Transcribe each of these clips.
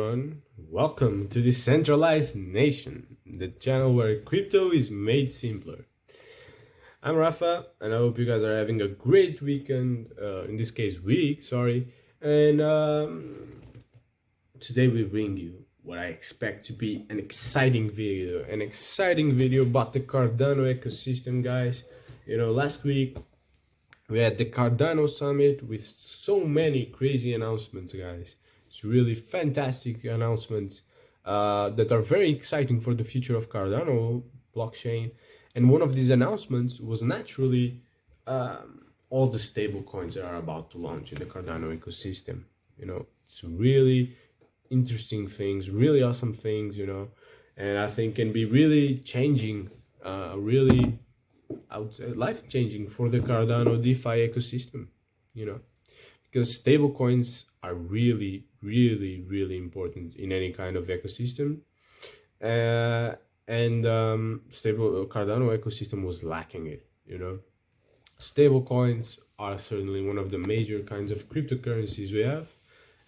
everyone, welcome to Decentralized Nation, the channel where crypto is made simpler. I'm Rafa, and I hope you guys are having a great weekend, in this case week, sorry, and today we bring you what I expect to be an exciting video about the Cardano ecosystem, guys. Last week we had the Cardano summit with so many crazy announcements, guys. It's really fantastic announcements that are very exciting for the future of Cardano blockchain. And one of these announcements was naturally all the stable coins that are about to launch in the Cardano ecosystem. It's really interesting things, really awesome things, and I think can be really changing, I would say life-changing for the Cardano DeFi ecosystem, because stable coins are really important in any kind of ecosystem. Stable Cardano ecosystem was lacking it, Stable coins are certainly one of the major kinds of cryptocurrencies we have,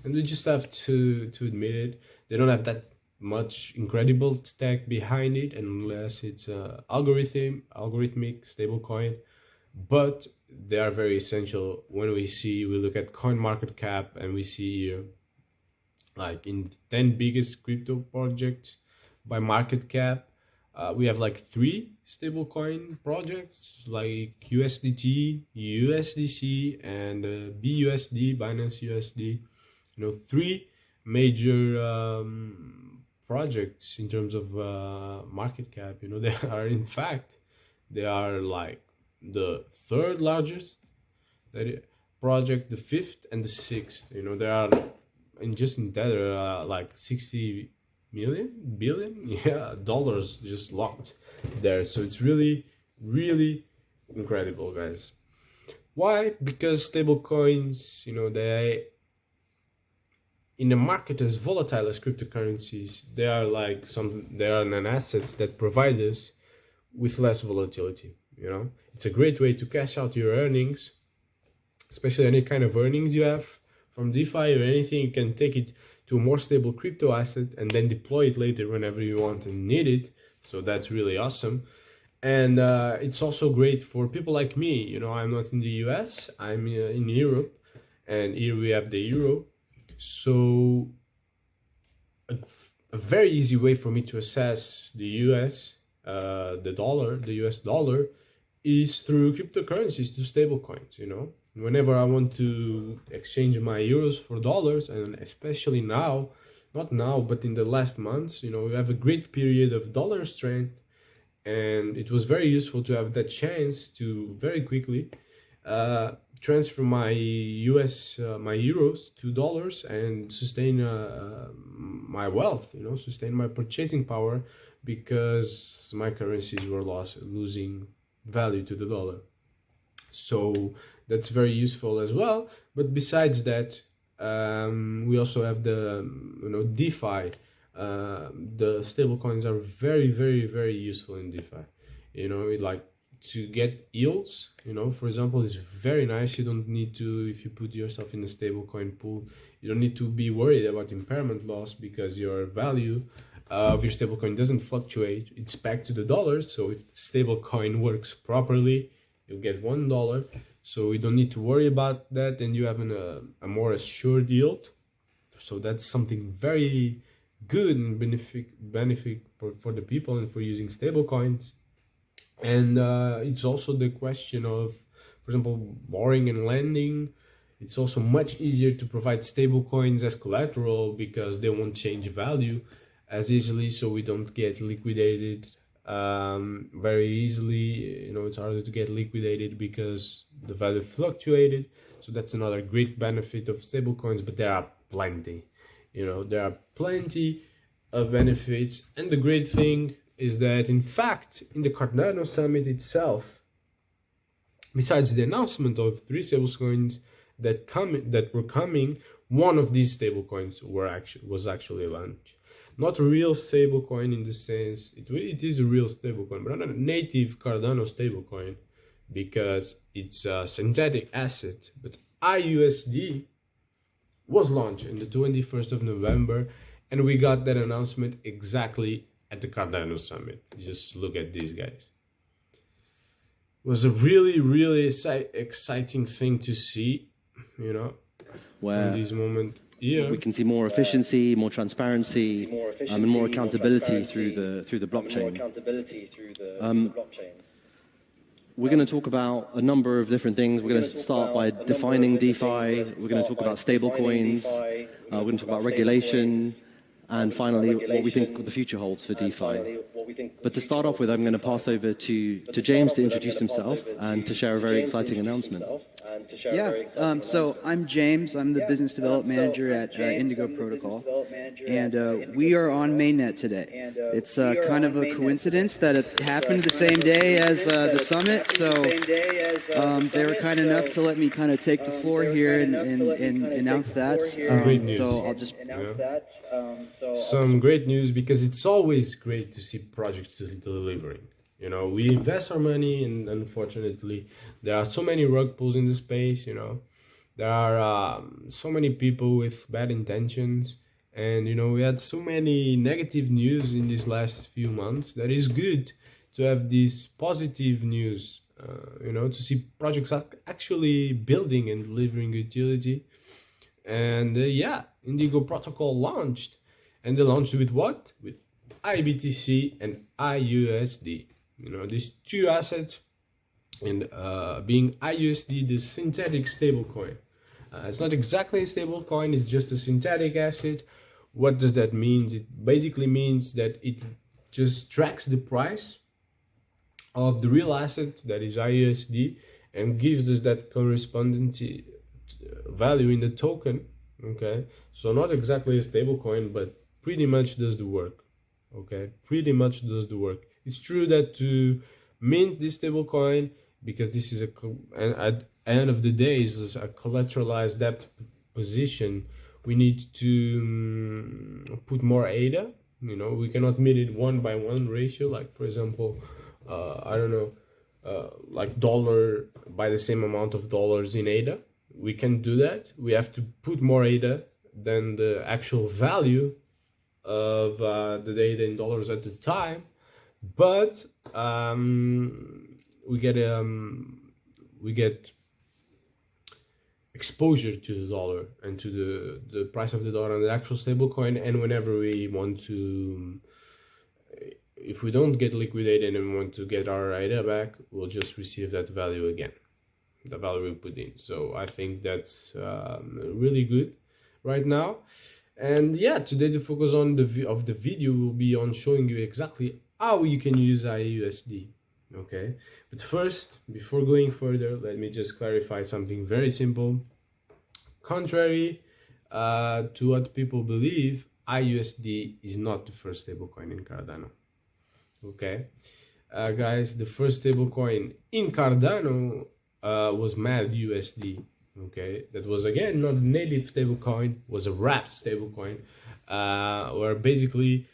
and we just have to admit it. They don't have that much incredible tech behind it unless it's algorithmic stable coin, but they are very essential when we look at coin market cap, and we see like in 10 biggest crypto projects by market cap, we have like 3 stablecoin projects like USDT, USDC, and BUSD, Binance USD. 3 major projects in terms of market cap. They are like the 3rd largest project, the 5th and the 6th. They are in Tether like 60 billion dollars just locked there. So it's really incredible, guys. Why? Because stable coins, they in a market as volatile as cryptocurrencies, they are an asset that provide us with less volatility. It's a great way to cash out your earnings, especially any kind of earnings you have from DeFi or anything. You can take it to a more stable crypto asset and then deploy it later whenever you want and need it. So that's really awesome. And it's also great for people like me. I'm not in the US, I'm in Europe, and here we have the euro. So a very easy way for me to assess the US dollar is through cryptocurrencies, to stable coins. Whenever I want to exchange my euros for dollars, and especially now, not now, but in the last months, we have a great period of dollar strength, and it was very useful to have that chance to very quickly transfer my euros to dollars and sustain my wealth, sustain my purchasing power, because my currencies were losing value to the dollar. So that's very useful as well. But besides that, we also have the DeFi. The stable coins are very useful in DeFi. Like to get yields, for example, is very nice. You don't need to, if you put yourself in a stable coin pool, you don't need to be worried about impairment loss, because your value of your stable coin doesn't fluctuate. It's back to the dollars. So if the stable coin works properly, you'll get $1. So you don't need to worry about that, and you have a more assured yield. So that's something very good and benefit for the people and for using stable coins. And it's also the question of, for example, borrowing and lending. It's also much easier to provide stable coins as collateral, because they won't change value as easily, so we don't get liquidated very easily. It's harder to get liquidated because the value fluctuated. So that's another great benefit of stable coins. But there are plenty, there are plenty of benefits. And the great thing is that, in fact, in the Cardano summit itself, besides the announcement of 3 stablecoins that were coming, one of these stablecoins was actually launched. Not a real stablecoin in the sense, it is a real stablecoin, but not a native Cardano stablecoin, because it's a synthetic asset. But iUSD was launched on the 21st of November, And we got that announcement exactly at the Cardano summit. Just look at these guys. It was a really exciting thing to see, you know, where in this moment. Yeah, we can see more efficiency, more transparency, and more accountability through the blockchain. We're going to talk about a number of different things. We're going to start by defining DeFi. We're going to talk about stablecoins. We're going to talk about regulation. And finally, what we think the future holds for DeFi. But to start off with, I'm going to pass over to James to introduce himself and to share a very exciting announcement. Yeah, so I'm James. I'm the Business Development Manager at Indigo Protocol, and we are on mainnet today. It's kind of a coincidence that it happened the same day as the summit, so they were kind enough to let me kind of take the floor here and announce that. Great news. So I'll just announce that. Some great news, because it's always great to see projects delivering. You know, we invest our money, and unfortunately, there are so many rug pulls in the space. You know, there are so many people with bad intentions, and you know, we had so many negative news in these last few months. That is good to have this positive news. You know, to see projects actually building and delivering utility. And yeah, Indigo Protocol launched, and they launched with what? With iBTC and iUSD. You know, these two assets, and being iUSD, the synthetic stablecoin. It's not exactly a stablecoin, it's just a synthetic asset. What does that mean? It basically means that it just tracks the price of the real asset, that is iUSD, and gives us that corresponding value in the token. Okay, so not exactly a stablecoin, but pretty much does the work. Okay, pretty much does the work. It's true that to mint this stablecoin, because this is and at the end of the day is a collateralized debt position, we need to put more ADA. You know, we cannot mint it 1-by-1 ratio, like for example, I don't know, like dollar by the same amount of dollars in ADA. We can do that. We have to put more ADA than the actual value of the data in dollars at the time, but we get exposure to the dollar and to the price of the dollar and the actual stablecoin. And whenever we want to, if we don't get liquidated and we want to get our ADA back, we'll just receive that value again, the value we put in. So I think that's really good right now. And yeah, today the focus on the video will be on showing you exactly how you can use iUSD. Okay, but first, before going further, let me just clarify something very simple. Contrary to what people believe, iUSD is not the first stablecoin in Cardano. Okay, guys, the first stablecoin in Cardano was MAD-USD. Okay, that was again not a native stablecoin, was a wrapped stablecoin, where basically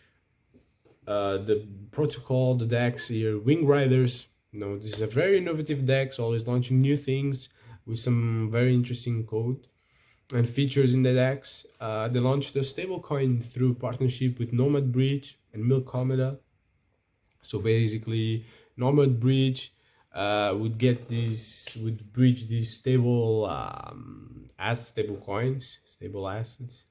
the protocol, the DEX here, Wing Riders. You know, this is a very innovative DEX, always launching new things with some very interesting code and features in the DEX. They launched a stablecoin through partnership with Nomad Bridge and Milkomeda. So basically, Nomad Bridge would bridge these stable coins, stable assets,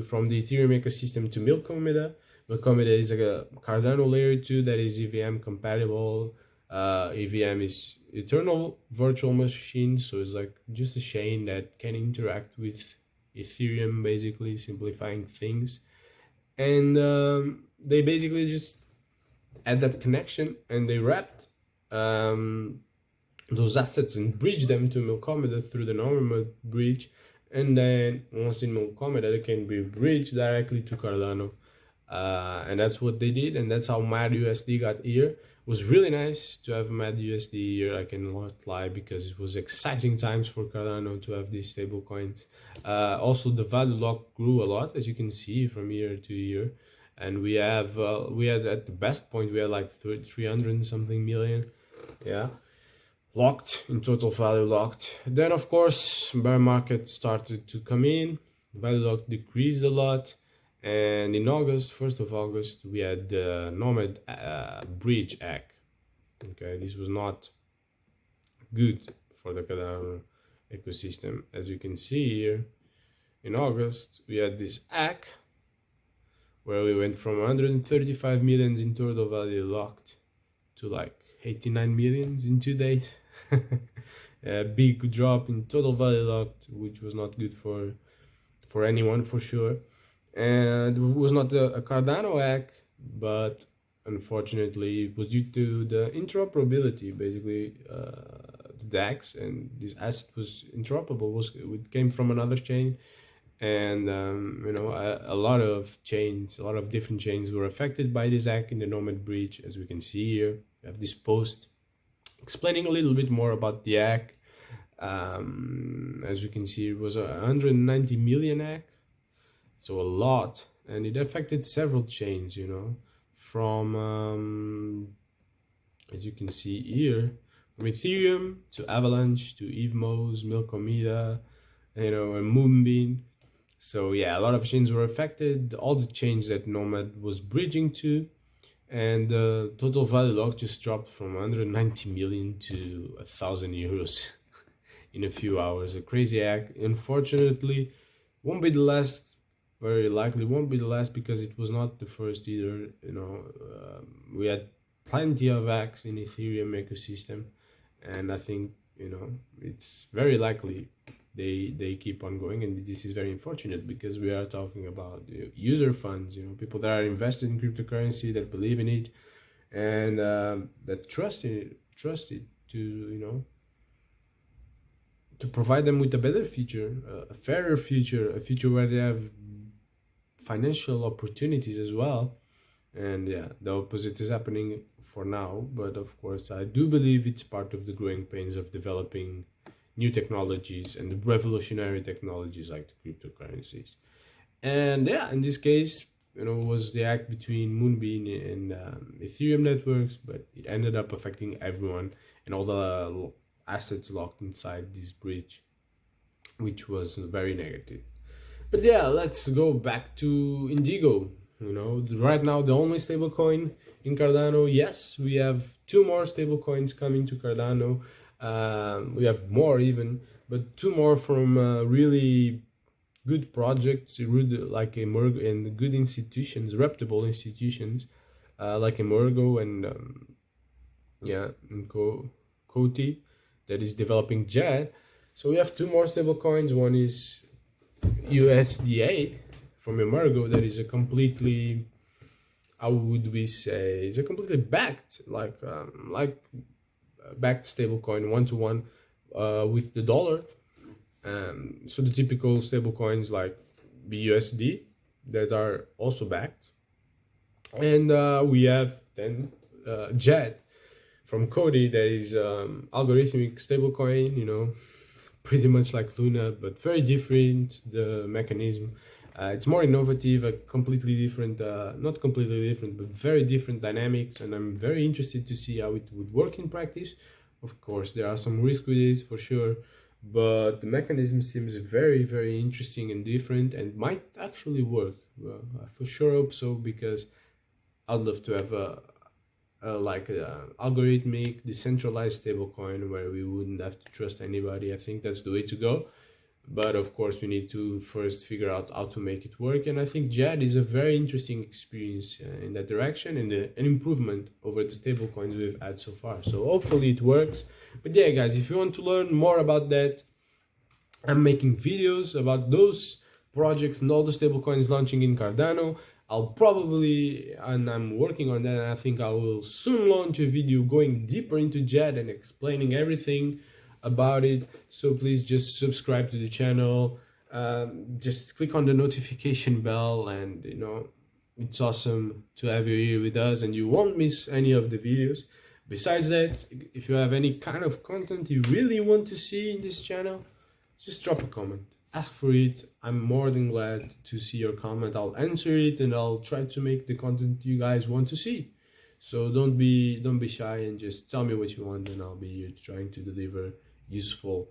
from the Ethereum ecosystem to Milkomeda. Milkomeda is a Cardano layer 2 that is EVM compatible. EVM is eternal virtual machine, so it's like just a chain that can interact with Ethereum, basically simplifying things. And they basically just add that connection, and they wrapped those assets and bridge them to Milkomeda through the normal bridge, and then once in Milkomeda they can be bridged directly to Cardano, and that's what they did, and that's how MAD-USD got here. It was really nice to have MAD-USD here, I cannot lie, because it was exciting times for Cardano to have these stable coins. Also the value lock grew a lot, as you can see from year to year, and we had at the best point we had like 300 and something million, yeah, locked in total value locked. Then of course bear market started to come in, value lock decreased a lot, And in August, 1st of August, we had the Nomad bridge hack. Okay, this was not good for the Cardano ecosystem. As you can see here, in August, we had this hack where we went from 135 millions in total value locked to like 89 millions in 2 days. A big drop in total value locked, which was not good for anyone for sure. And it was not a Cardano hack, but unfortunately it was due to the interoperability. Basically, the DAX and this asset was interoperable. It came from another chain, and you know, a lot of different chains were affected by this hack in the Nomad breach. As we can see here, I have this post explaining a little bit more about the hack. As you can see, it was a 190 million hack, so a lot, and it affected several chains, you know, from as you can see here, from Ethereum to Avalanche to Evmos, Milkomida, you know, and Moonbeam. So yeah, a lot of chains were affected, all the chains that Nomad was bridging to, and the total value lock just dropped from 190 million to 1,000 euros in a few hours. A crazy hack. Unfortunately, won't be the last. Very likely won't be the last, because it was not the first either. You know, we had plenty of hacks in Ethereum ecosystem, and I think, you know, it's very likely they keep on going, and this is very unfortunate because we are talking about user funds, you know, people that are invested in cryptocurrency, that believe in it, and that trust it to, you know, to provide them with a better future, a fairer future, a future where they have financial opportunities as well. And yeah, the opposite is happening for now, but of course I do believe it's part of the growing pains of developing new technologies and the revolutionary technologies like the cryptocurrencies. And yeah, in this case, you know, was the act between Moonbeam and Ethereum networks, but it ended up affecting everyone and all the assets locked inside this bridge, which was very negative. But yeah, let's go back to Indigo. You know, right now the only stablecoin in Cardano. Yes, we have 2 more stablecoins coming to Cardano. We have more even, but 2 more from really good projects, like Emergo, and good institutions, reputable institutions, like Emergo and Coty, that is developing Jet. So we have 2 more stablecoins. One is USDA from Emergo, that is a completely, how would we say, it's a completely backed, like backed stablecoin, 1-to-1 with the dollar. So the typical stablecoins like BUSD that are also backed, and we have then Jet from Coty, that is algorithmic stablecoin, you know, pretty much like Luna, but very different, the mechanism. It's more innovative, a completely different, not completely different, but very different dynamics, and I'm very interested to see how it would work in practice. Of course, there are some risks with it for sure, but the mechanism seems very, very interesting and different, and might actually work. Well, I for sure hope so, because I'd love to have a algorithmic, decentralized stablecoin where we wouldn't have to trust anybody. I think that's the way to go. But of course, we need to first figure out how to make it work. And I think JAD is a very interesting experience in that direction, and an improvement over the stablecoins we've had so far. So hopefully it works. But yeah, guys, if you want to learn more about that, I'm making videos about those projects and all the stablecoins launching in Cardano. I'll probably, and I'm working on that, and I think I will soon launch a video going deeper into JAD and explaining everything about it. So please just subscribe to the channel, just click on the notification bell, and you know, it's awesome to have you here with us, and you won't miss any of the videos. Besides that, if you have any kind of content you really want to see in this channel, just drop a comment, ask for it. I'm more than glad to see your comment. I'll answer it, and I'll try to make the content you guys want to see. So don't be shy, and just tell me what you want, and I'll be here trying to deliver useful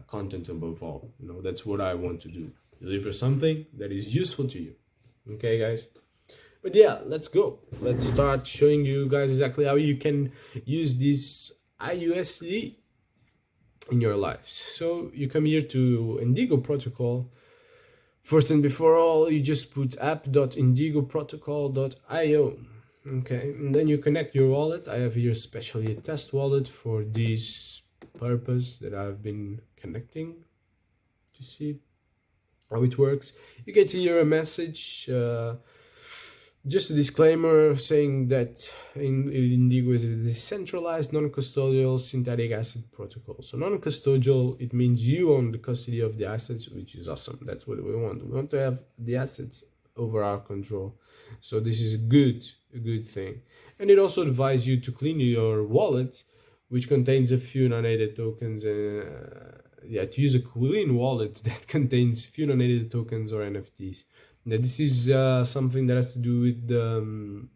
content above all. You know, that's what I want to do. Deliver something that is useful to you. Okay, guys. But yeah, let's go. Let's start showing you guys exactly how you can use this iUSD in your lives. So you come here to Indigo protocol. First and before all, you just put app.indigoprotocol.io. Okay, and then you connect your wallet. I have here specially a test wallet for this purpose that I've been connecting to see how it works. You get here a message, just a disclaimer saying that Indigo is a decentralized, non-custodial synthetic asset protocol. So non-custodial, it means you own the custody of the assets, which is awesome. That's what we want. We want to have the assets over our control. So this is a good thing. And it also advises you to clean your wallet, which contains a few non-native tokens, and to use a clean wallet that contains few non-native tokens or NFTs. Now, this is something that has to do with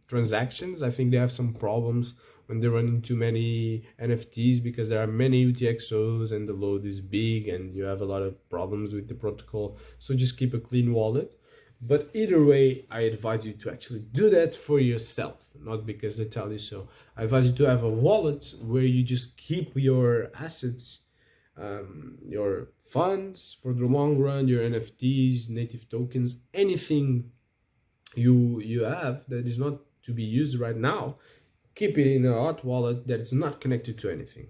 transactions. I think they have some problems when they run into many NFTs because there are many UTXOs and the load is big and you have a lot of problems with the protocol. So just keep a clean wallet. But either way, I advise you to actually do that for yourself, not because they tell you so. I advise you to have a wallet where you just keep your assets, your funds for the long run, your NFTs, native tokens, anything you have that is not to be used right now, keep it in a hot wallet that is not connected to anything.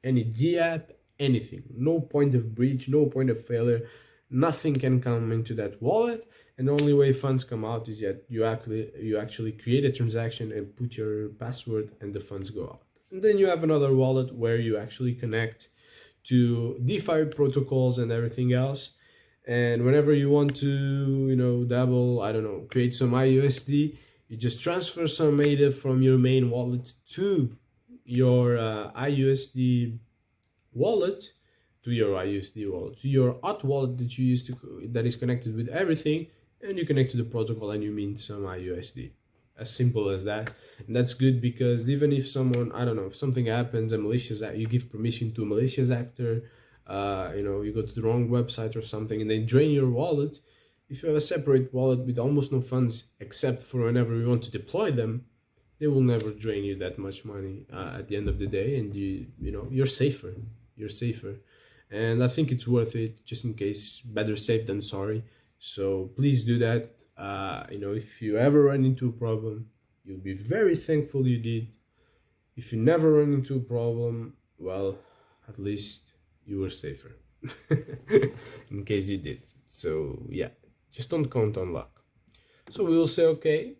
Any DApp, anything. No point of breach, no point of failure. Nothing can come into that wallet, and the only way funds come out is that you actually create a transaction and put your password and the funds go out. And then you have another wallet where you actually connect to DeFi protocols and everything else. And whenever you want to, dabble, create some iUSD, you just transfer some ADA from your main wallet to your iUSD wallet, to your hot wallet that you use that is connected with everything, and you connect to the protocol and you mint some iUSD. As simple as that. And that's good because even if someone, if something happens, you give permission to a malicious actor, you go to the wrong website or something and they drain your wallet. If you have a separate wallet with almost no funds, except for whenever you want to deploy them, they will never drain you that much money at the end of the day, and you're safer. And I think it's worth it, just in case. Better safe than sorry. So please do that. If you ever run into a problem, you'll be very thankful you did. If you never run into a problem, well, at least you were safer in case you did. So yeah, just don't count on luck. So we will say, okay,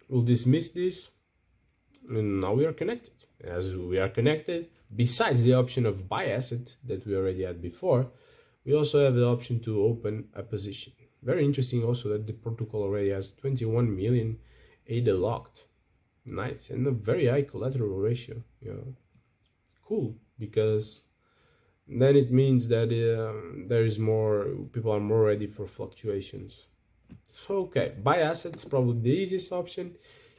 we'll dismiss this. And now we are connected. As we are connected, besides the option of buy asset that we already had before, we also have the option to open a position. Very interesting also that the protocol already has 21 million ADA locked. Nice, and a very high collateral ratio. Cool, because then it means that people are more ready for fluctuations. So okay, buy assets, probably the easiest option.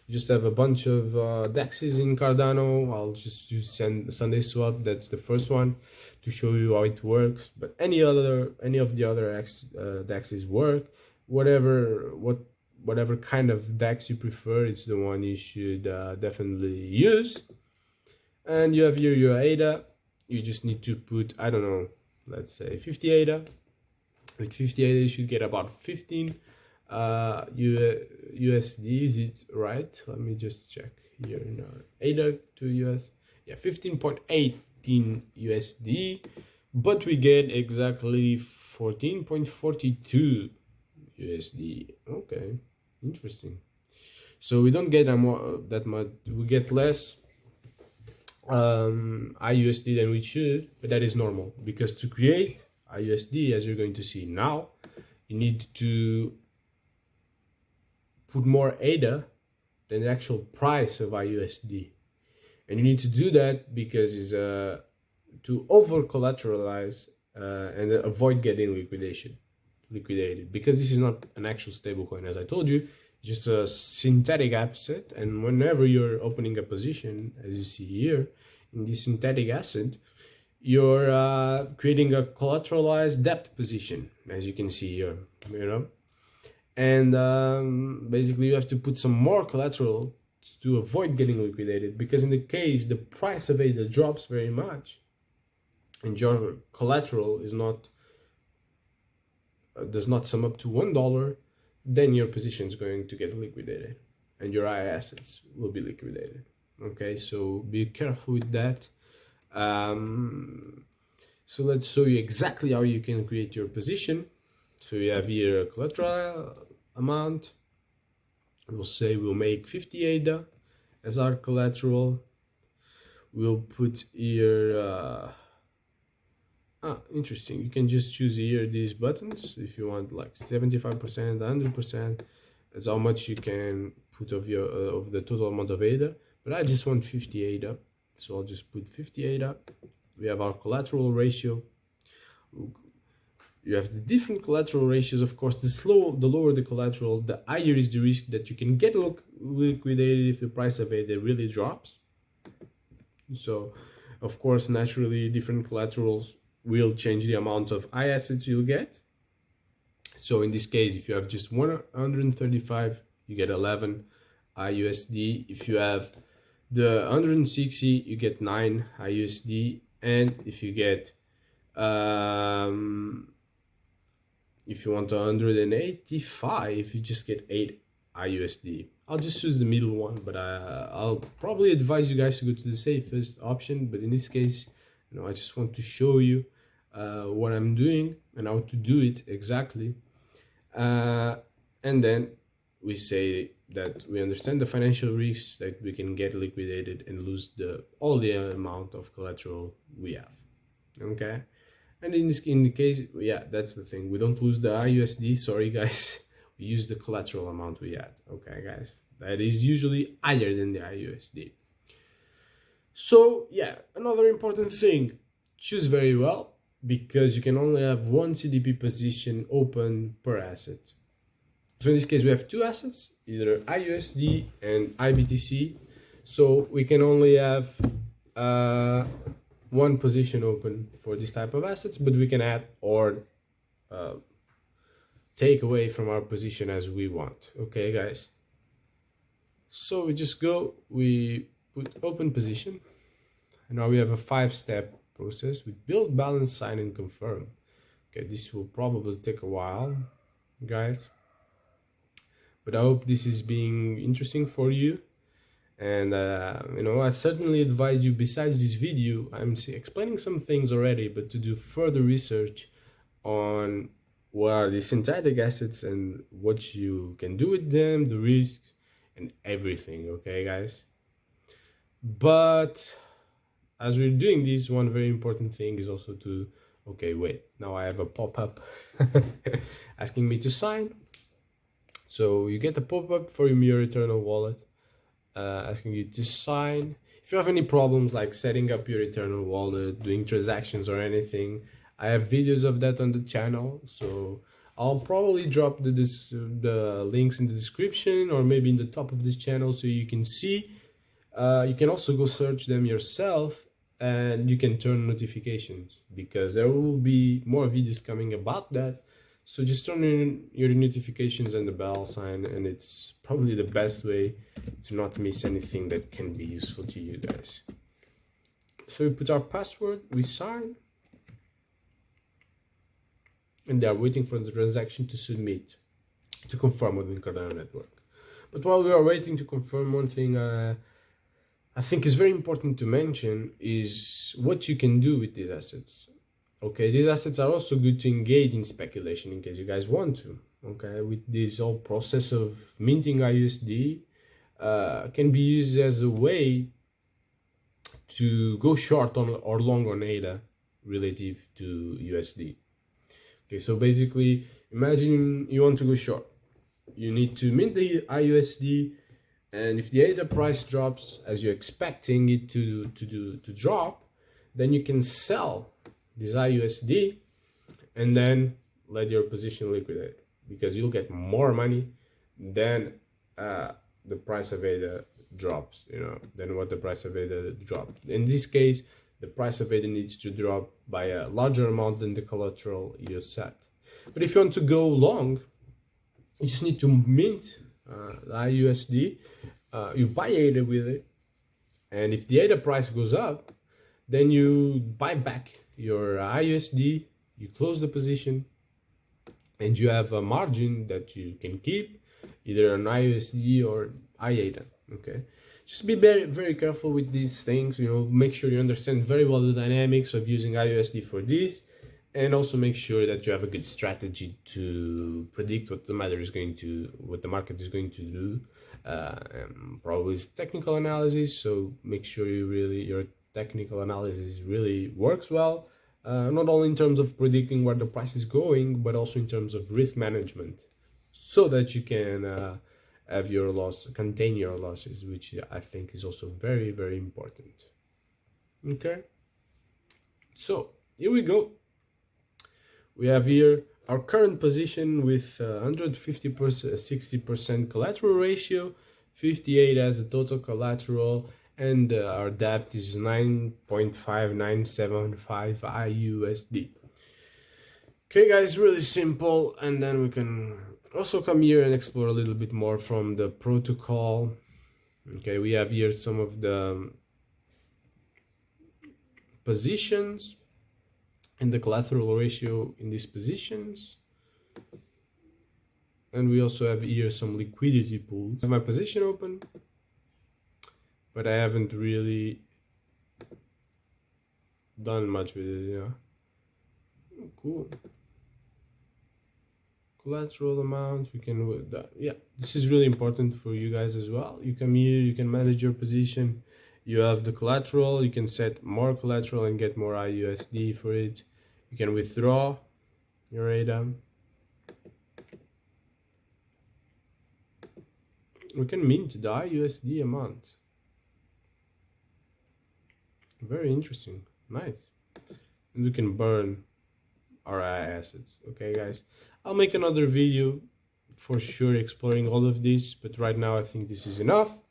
You just have a bunch of DEXs in Cardano. I'll just use Sunday Swap. That's the first one to show you how it works. But any of the other DEXs work. Whatever kind of DEX you prefer, it's the one you should definitely use. And you have here your ADA. You just need to put, let's say 50 ADA. With 50 ADA, you should get about 15 USD. Is it right? Let me just check here in our ADA to US. Yeah, 15.18 USD, but we get exactly 14.42 USD. Okay, interesting. So we don't get that much. We get less iUSD than we should, but that is normal because to create iUSD, as you're going to see now, you need to put more ADA than the actual price of iUSD. And you need to do that because it's to over collateralize and avoid getting liquidated, because this is not an actual stablecoin, as I told you, just a synthetic asset. And whenever you're opening a position, as you see here in this synthetic asset, you're creating a collateralized debt position, as you can see here, and basically you have to put some more collateral to avoid getting liquidated, because in the case the price of ADA drops very much and your collateral is not does not sum up to $1, then your position is going to get liquidated and your I assets will be liquidated. Okay, so be careful with that. So let's show you exactly how you can create your position. So you have here a collateral amount. We'll say we'll make 50 ADA as our collateral. We'll put here interesting, you can just choose here these buttons if you want, like 75%, 100%. That's how much you can put of your of the total amount of ADA, but I just want 50 ADA, so I'll just put 50 ADA. We have our collateral ratio. You have the different collateral ratios. Of course, the lower the collateral, the higher is the risk that you can get liquidated if the price of ADA really drops. So of course, naturally, different collaterals will change the amount of I assets you'll get. So in this case, if you have just 135, you get 11 iUSD. If you have the 160, you get 9 iUSD. And if you get, if you want 185, you just get 8 iUSD. I'll just choose the middle one, but I'll probably advise you guys to go to the safest option. But in this case, you know, I just want to show you what I'm doing and how to do it exactly. And then we say that we understand the financial risks that we can get liquidated and lose all the amount of collateral we have. Okay, and in the case, yeah, that's the thing. We don't lose the iUSD. Sorry, guys. We use the collateral amount we had. Okay, guys, that is usually higher than the iUSD. So yeah, another important thing: choose very well, because you can only have one CDP position open per asset. So in this case, we have two assets, either iUSD and iBTC. So we can only have one position open for this type of assets, but we can add or take away from our position as we want. Okay, guys. So we just we put open position, and now we have a 5-step process with build, balance, sign, and confirm. Okay, this will probably take a while, guys, but I hope this is being interesting for you. And you know, I certainly advise you, besides this video, I'm explaining some things already, but to do further research on what are the synthetic assets and what you can do with them, the risks and everything. Okay, guys. But as we're doing this, one very important thing is also to, okay, wait, now I have a pop-up asking me to sign. So you get a pop-up for your Eternal wallet asking you to sign. If you have any problems like setting up your Eternal wallet, doing transactions or anything, I have videos of that on the channel. So I'll probably drop the links in the description, or maybe in the top of this channel, so you can see. You can also go search them yourself, and you can turn notifications, because there will be more videos coming about that. So just turn in your notifications and the bell sign, and it's probably the best way to not miss anything that can be useful to you guys. So we put our password, we sign, and they are waiting for the transaction to submit, to confirm within Cardano network. But while we are waiting to confirm, one thing I think is very important to mention is what you can do with these assets. Okay, these assets are also good to engage in speculation in case you guys want to. Okay, with this whole process of minting iUSD can be used as a way to go short on or long on ADA relative to USD. Okay, so basically, imagine you want to go short. You need to mint the iUSD, and if the ADA price drops as you're expecting it to drop, then you can sell this iUSD and then let your position liquidate, because you'll get more money than the price of ADA drops, you know, than what the price of ADA dropped. In this case, the price of ADA needs to drop by a larger amount than the collateral you set. But if you want to go long, You just need to mint iUSD. You buy ADA with it, and if the ADA price goes up, then you buy back your iUSD, you close the position, and you have a margin that you can keep either on iUSD or iADA. Okay, just be very careful with these things. You know, make sure you understand very well the dynamics of using iUSD for this, and also make sure that you have a good strategy to predict what the market is going to do. Probably is technical analysis, so make sure your technical analysis really works well, not only in terms of predicting where the price is going, but also in terms of risk management, so that you can contain your losses, which I think is also very important. Okay, so here we go. We have here our current position with 150%, 60% collateral ratio, 58 as a total collateral, and our debt is 9.5975 iUSD. Okay guys, really simple. And then we can also come here and explore a little bit more from the protocol. Okay, we have here some of the positions and the collateral ratio in these positions, and we also have here some liquidity pools. I have my position open, but I haven't really done much with it. Yeah, cool. Collateral amount, we can with that. Yeah, this is really important for you guys as well. You come here, you can manage your position. You have the collateral, you can set more collateral and get more iUSD for it. You can withdraw your ADA. We can mint the iUSD amount. Very interesting, nice. And we can burn our assets. Okay guys, I'll make another video for sure exploring all of this, but right now I think this is enough.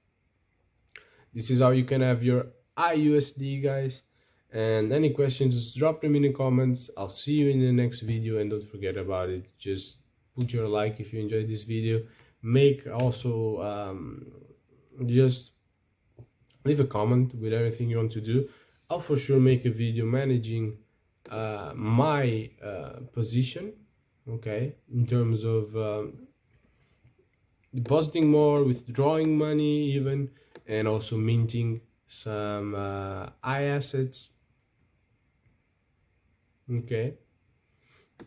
This is how you can have your iUSD, guys. And any questions, drop them in the comments. I'll see you in the next video, and don't forget about it. Just put your like if you enjoyed this video. Make also just leave a comment with everything you want to do. I'll for sure make a video managing my position, okay, in terms of depositing more, withdrawing money even, and also minting some assets, okay,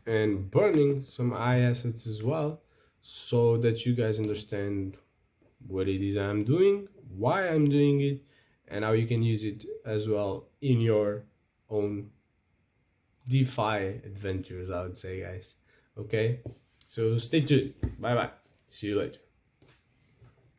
and burning some assets as well, so that you guys understand what it is I'm doing, why I'm doing it, and how you can use it as well in your own DeFi adventures, I would say, guys. Okay, so stay tuned. Bye bye, see you later.